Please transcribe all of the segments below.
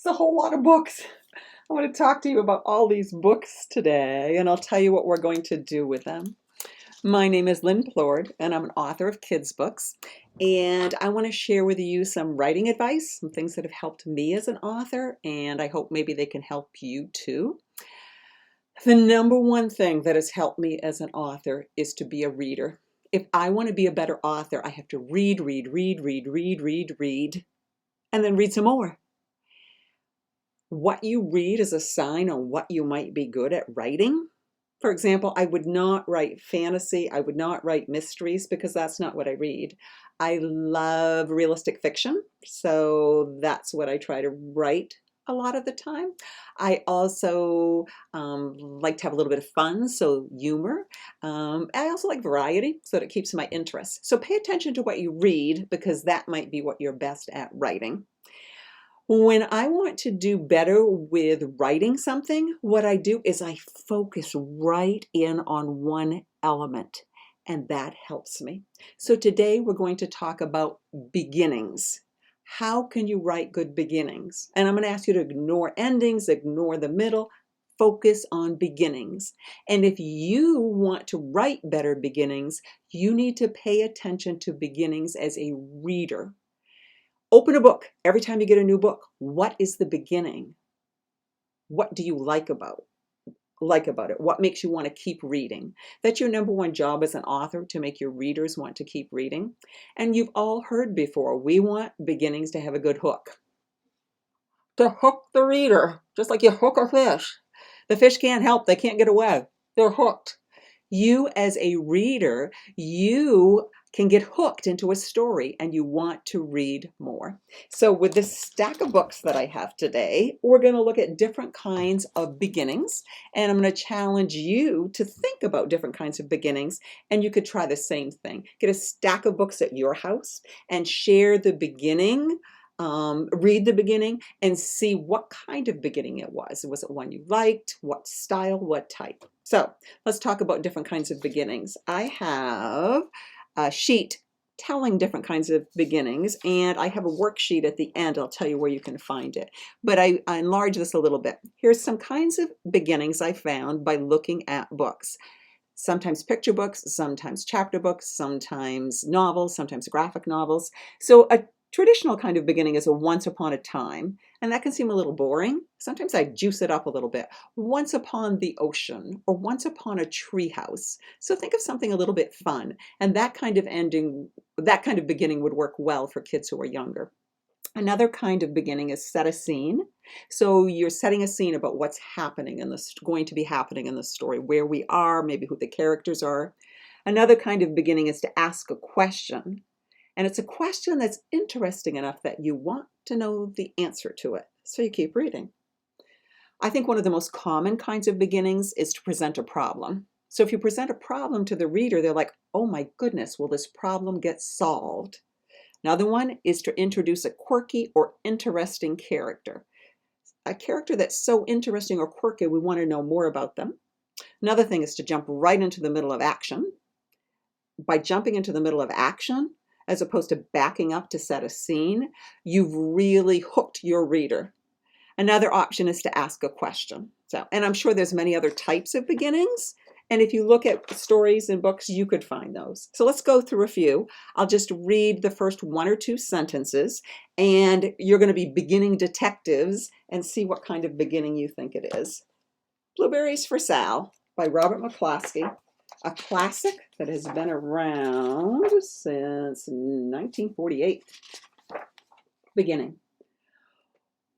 It's a whole lot of books. I want to talk to you about all these books today, and I'll tell you what we're going to do with them. My name is Lynn Plourde, and I'm an author of kids' books. And I want to share with you some writing advice, some things that have helped me as an author, and I hope maybe they can help you too. The number one thing that has helped me as an author is to be a reader. If I want to be a better author, I have to read, and then read some more. What you read is a sign on what you might be good at writing. For example, I would not write fantasy. I would not write mysteries because that's not what I read. I love realistic fiction, so that's what I try to write a lot of the time. I also like to have a little bit of fun, so humor. I also like variety, so that it keeps my interest. So pay attention to what you read because that might be what you're best at writing. When I want to do better with writing something, what I do is I focus right in on one element, and that helps me. So today we're going to talk about beginnings. How can you write good beginnings? And I'm going to ask you to ignore endings, ignore the middle, focus on beginnings. And if you want to write better beginnings, you need to pay attention to beginnings as a reader. Open a book every time you get a new book. What is the beginning? What do you like about it? What makes you want to keep reading? That's your number one job as an author, to make your readers want to keep reading. And you've all heard before, we want beginnings to have a good hook. To hook the reader, just like you hook a fish. The fish can't help, they can't get away. They're hooked. You as a reader, you can get hooked into a story and you want to read more. So with this stack of books that I have today, we're going to look at different kinds of beginnings, and I'm going to challenge you to think about different kinds of beginnings, and you could try the same thing. Get a stack of books at your house and share the beginning. Read the beginning and see what kind of beginning it was. Was it one you liked? What style? What type? So let's talk about different kinds of beginnings. I have a sheet telling different kinds of beginnings, and I have a worksheet at the end. I'll tell you where you can find it. But I enlarge this a little bit. Here's some kinds of beginnings I found by looking at books. Sometimes picture books, sometimes chapter books, sometimes novels, sometimes graphic novels. So a traditional kind of beginning is a once upon a time, and that can seem a little boring. Sometimes I juice it up a little bit. Once upon the ocean, or once upon a treehouse. So think of something a little bit fun, and that kind of beginning would work well for kids who are younger. Another kind of beginning is set a scene. So you're setting a scene about what's happening going to be happening in the story, where we are, maybe who the characters are. Another kind of beginning is to ask a question. And it's a question that's interesting enough that you want to know the answer to it. So you keep reading. I think one of the most common kinds of beginnings is to present a problem. So if you present a problem to the reader, they're like, oh my goodness, will this problem get solved? Another one is to introduce a quirky or interesting character. A character that's so interesting or quirky, we want to know more about them. Another thing is to jump right into the middle of action. By jumping into the middle of action, as opposed to backing up to set a scene, you've really hooked your reader. Another option is to ask a question. And I'm sure there's many other types of beginnings. And if you look at stories and books, you could find those. So let's go through a few. I'll just read the first one or two sentences, and you're going to be beginning detectives and see what kind of beginning you think it is. Blueberries for Sal by Robert McCloskey, a classic that has been around since 1948. Beginning.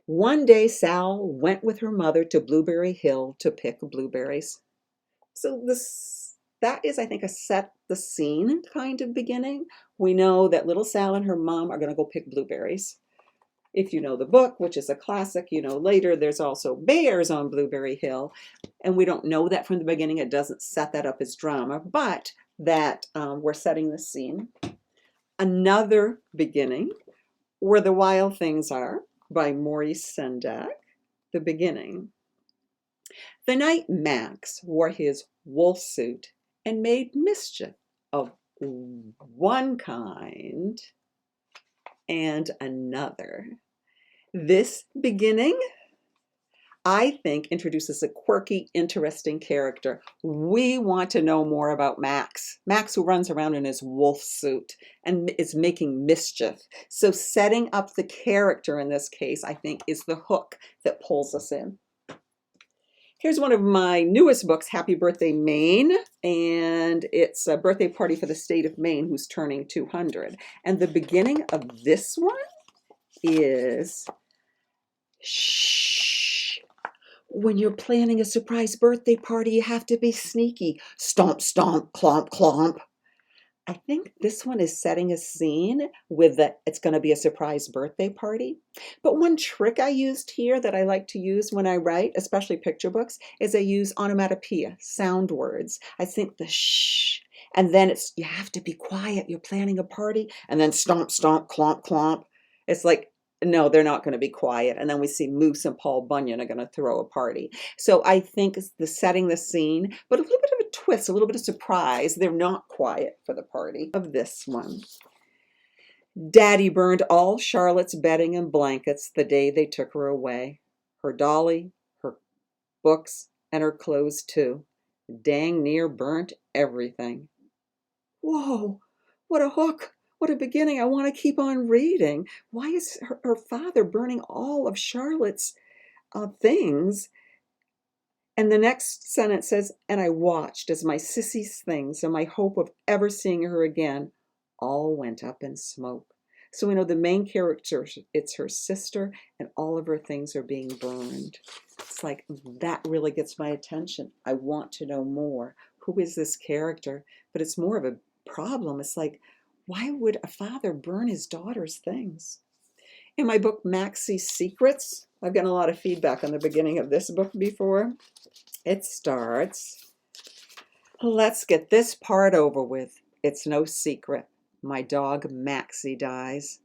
One day Sal went with her mother to Blueberry Hill to pick blueberries. So that is, I think, a set the scene kind of beginning. We know that little Sal and her mom are going to go pick blueberries. If you know the book, which is a classic, you know later there's also bears on Blueberry Hill. And we don't know that from the beginning. It doesn't set that up as drama, but that we're setting the scene. Another beginning, Where the Wild Things Are by Maurice Sendak. The beginning. The night Max wore his wolf suit and made mischief of one kind and another. This beginning, I think, introduces a quirky, interesting character. We want to know more about Max. Max, who runs around in his wolf suit and is making mischief. So setting up the character in this case, I think, is the hook that pulls us in. Here's one of my newest books, Happy Birthday, Maine, and it's a birthday party for the state of Maine who's turning 200. And the beginning of this one is, shh. When you're planning a surprise birthday party, you have to be sneaky. Stomp, stomp, clomp, clomp. I think this one is setting a scene with that it's going to be a surprise birthday party. But one trick I used here that I like to use when I write, especially picture books, is I use onomatopoeia, sound words. I think the shh, and then it's, you have to be quiet. You're planning a party, and then stomp, stomp, clomp, clomp. It's like, no, they're not going to be quiet. And then we see Moose and Paul Bunyan are going to throw a party. So I think it's the setting the scene, but a little bit of a twist, a little bit of surprise. They're not quiet for the party of this one. Daddy burned all Charlotte's bedding and blankets the day they took her away. Her dolly, her books, and her clothes too. Dang near burnt everything. Whoa, what a hook. What a beginning. I want to keep on reading. Why is her father burning all of Charlotte's things? And the next sentence says, and I watched as my sissy's things and my hope of ever seeing her again all went up in smoke. So we know the main character, it's her sister, and all of her things are being burned. It's like, that really gets my attention. I want to know more. Who is this character? But it's more of a problem. It's like, why would a father burn his daughter's things? In my book, Maxies Secrets, I've gotten a lot of feedback on the beginning of this book before. It starts, let's get this part over with. It's no secret. My dog Maxie dies.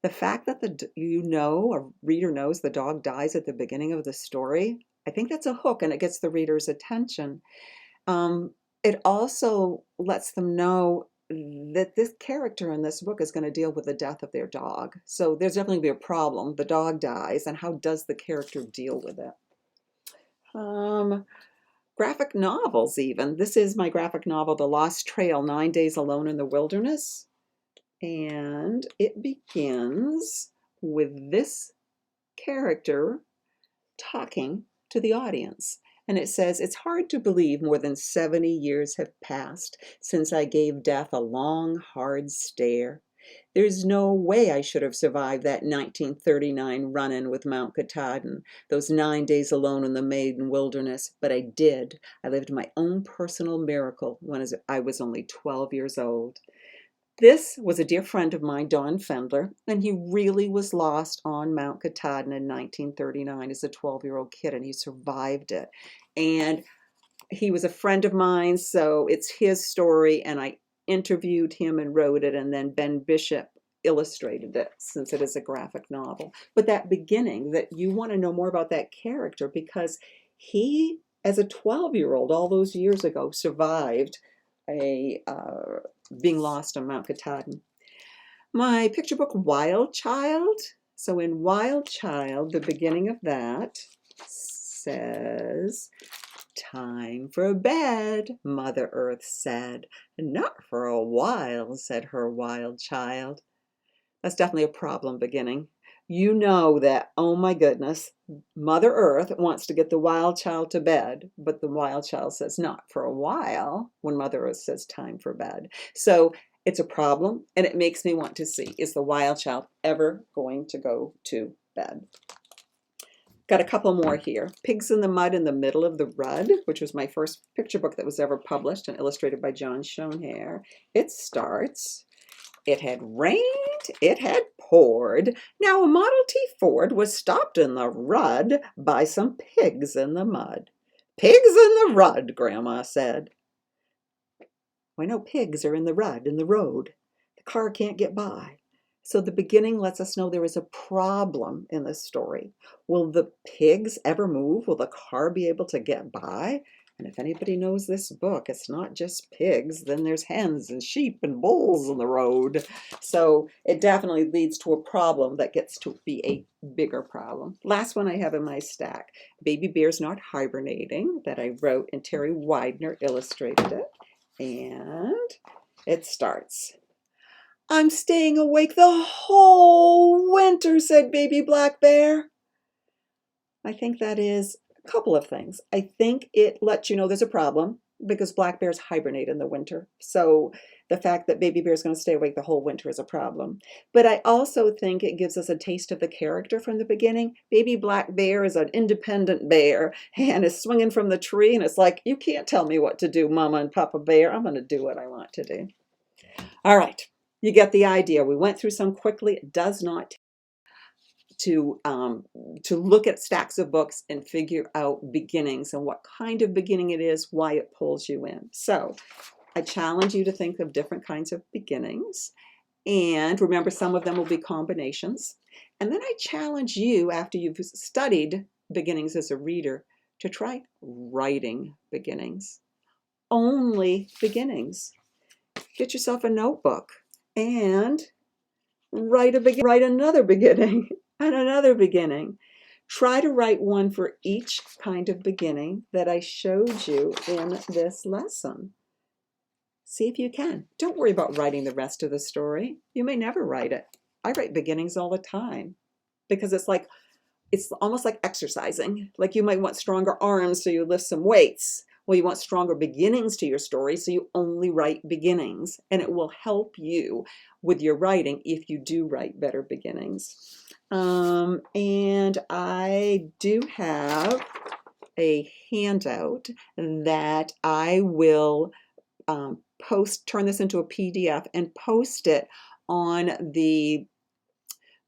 The fact that a reader knows the dog dies at the beginning of the story, I think that's a hook and it gets the reader's attention. It also lets them know that this character in this book is going to deal with the death of their dog. So there's definitely going to be a problem. The dog dies, and how does the character deal with it? Graphic novels even. This is my graphic novel, The Lost Trail, 9 Days Alone in the Wilderness. And it begins with this character talking to the audience. And it says, it's hard to believe more than 70 years have passed since I gave death a long, hard stare. There's no way I should have survived that 1939 run-in with Mount Katahdin, those 9 days alone in the Maiden Wilderness, but I did. I lived my own personal miracle when I was only 12 years old. This was a dear friend of mine, Don Fendler, and he really was lost on Mount Katahdin in 1939 as a 12-year-old kid, and he survived it. And he was a friend of mine, so it's his story, and I interviewed him and wrote it, and then Ben Bishop illustrated it since it is a graphic novel. But that beginning, that you want to know more about that character because he, as a 12-year-old all those years ago, survived being lost on Mount Katahdin. My picture book, Wild Child. So in Wild Child, the beginning of that says, time for bed, Mother Earth said. Not for a while, said her wild child. That's definitely a problem beginning. You know that, oh my goodness, Mother Earth wants to get the wild child to bed, but the wild child says not for a while when Mother Earth says time for bed. So it's a problem, and it makes me want to see, is the wild child ever going to go to bed? Got a couple more here. Pigs in the Mud in the Middle of the Rud, which was my first picture book that was ever published and illustrated by John Schoenherr. It starts, it had rained, it had poured. Now a Model T Ford was stopped in the rud by some pigs in the mud. Pigs in the rud, Grandma said. Why, no, pigs are in the rud, in the road. The car can't get by. So the beginning lets us know there is a problem in this story. Will the pigs ever move? Will the car be able to get by? And if anybody knows this book, it's not just pigs, then there's hens and sheep and bulls on the road. So it definitely leads to a problem that gets to be a bigger problem. Last one I have in my stack, Baby Bear's Not Hibernating, that I wrote and Terry Widener illustrated it. And it starts. I'm staying awake the whole winter, said Baby Black Bear. I think that is a couple of things. I think it lets you know there's a problem because black bears hibernate in the winter. So the fact that Baby Bear is going to stay awake the whole winter is a problem. But I also think it gives us a taste of the character from the beginning. Baby Black Bear is an independent bear and is swinging from the tree, and it's like, you can't tell me what to do, Mama and Papa Bear. I'm going to do what I want to do. All right, you get the idea. We went through some quickly. It does not to look at stacks of books and figure out beginnings and what kind of beginning it is, why it pulls you in. So I challenge you to think of different kinds of beginnings. And remember, some of them will be combinations. And then I challenge you, after you've studied beginnings as a reader, to try writing beginnings. Only beginnings. Get yourself a notebook and write another beginning and another beginning. Try to write one for each kind of beginning that I showed you in this lesson. See if you can. Don't worry about writing the rest of the story. You may never write it. I write beginnings all the time because it's almost like exercising. Like you might want stronger arms, so you lift some weights. Well, you want stronger beginnings to your story, so you only write beginnings, and it will help you with your writing if you do write better beginnings. And I do have a handout that I will turn this into a PDF and post it on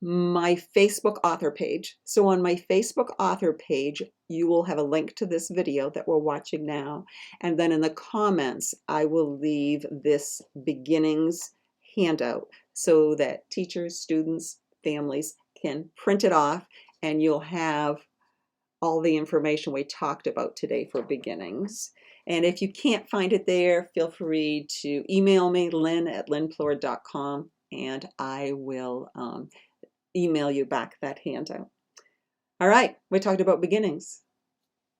my Facebook author page. So on my Facebook author page, you will have a link to this video that we're watching now. And then in the comments, I will leave this beginnings handout so that teachers, students, families can print it off, and you'll have all the information we talked about today for beginnings. And if you can't find it there, feel free to email me, lynn@lynnplourde.com, and I will email you back that handout. All right, we talked about beginnings.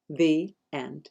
The end.